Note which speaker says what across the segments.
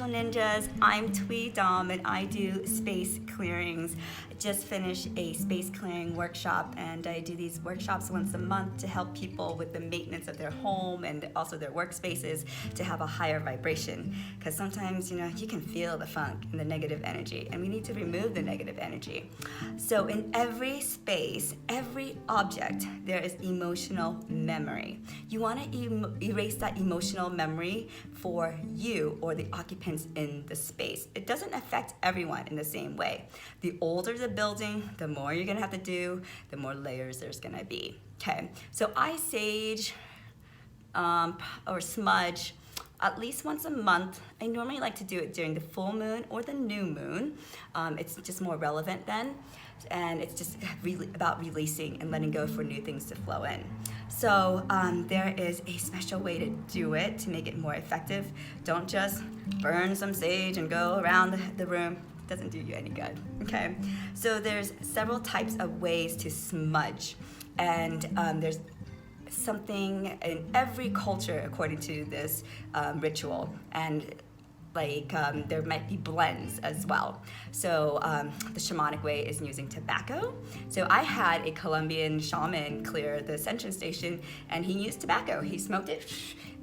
Speaker 1: Spiritual Ninjas. I'm Thuy and I do space clearings. I just finished a space clearing workshop, and I do these workshops once a month to help people with the maintenance of their home and also their workspaces to have a higher vibration. Because sometimes, you can feel the funk and the negative energy, and we need to remove the negative energy. So in every space, every object, there is emotional memory. You want to erase that emotional memory for you or the occupants in the space. It doesn't affect everyone in the same way. The older the building, the more you're gonna have to do, the more layers there's gonna be. Okay, so I sage or smudge at least once a month. I normally like to do it during the full moon or the new moon. It's just more relevant then, and it's just really about releasing and letting go for new things to flow in. So there is a special way to do it to make it more effective. Don't just burn some sage and go around the room. It doesn't do you any good, okay? So there's several types of ways to smudge, and there's something in every culture according to this ritual, and there might be blends as well. So the shamanic way is using tobacco. So I had a Colombian shaman clear the Ascension Station, and he used tobacco. He smoked it,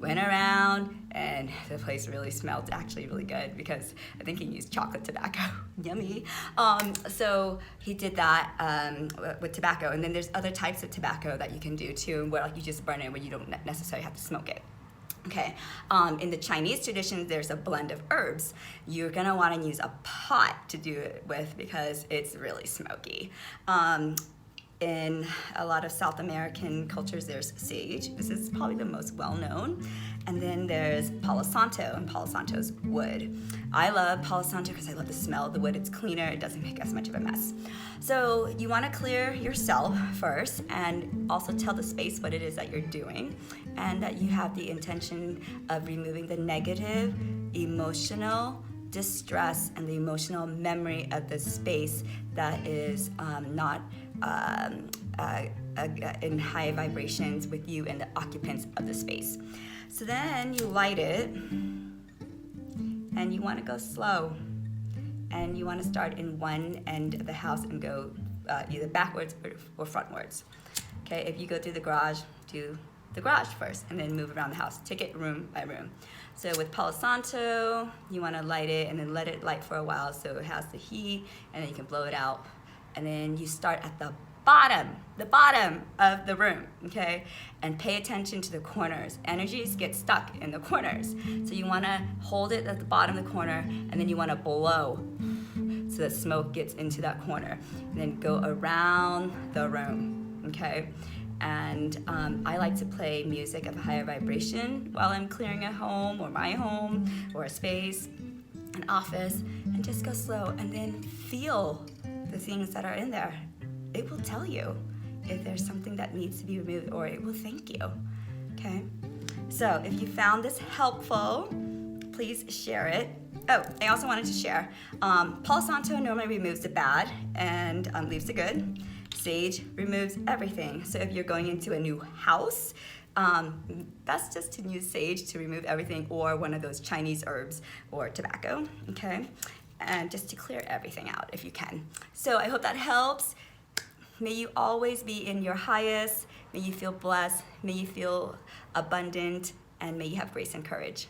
Speaker 1: went around, and the place really smelled actually really good because I think he used chocolate tobacco. Yummy. So he did that with tobacco, and then there's other types of tobacco that you can do too, where you just burn it where you don't necessarily have to smoke it. Okay, in the Chinese tradition, there's a blend of herbs. You're gonna wanna use a pot to do it with because it's really smoky. In a lot of South American cultures, there's sage. This is probably the most well-known. And then there's Palo Santo, and Palo Santo's wood. I love Palo Santo because I love the smell of the wood. It's cleaner, it doesn't make as much of a mess. So you wanna clear yourself first and also tell the space what it is that you're doing, and that you have the intention of removing the negative, emotional, distress, and the emotional memory of the space that is not in high vibrations with you and the occupants of the space. So then you light it, and you want to go slow, and you want to start in one end of the house and go either backwards or frontwards. Okay, if you go through the garage, do the garage first and then move around the house. Take it room by room. So with Palo Santo, you want to light it and then let it light for a while so it has the heat, and then you can blow it out. And then you start at the bottom of the room, okay? And pay attention to the corners. Energies get stuck in the corners. So you want to hold it at the bottom of the corner, and then you want to blow so that smoke gets into that corner. And then go around the room, okay? And I like to play music of a higher vibration while I'm clearing a home or my home or a space, an office, and just go slow and then feel the things that are in there. It will tell you if there's something that needs to be removed, or it will thank you, okay? So if you found this helpful, please share it. Oh, I also wanted to share, Palo Santo normally removes the bad and leaves the good. Sage removes everything. So if you're going into a new house, best just to use sage to remove everything, or one of those Chinese herbs or tobacco, okay? And just to clear everything out if you can. So I hope that helps. May you always be in your highest. May you feel blessed. May you feel abundant, and may you have grace and courage.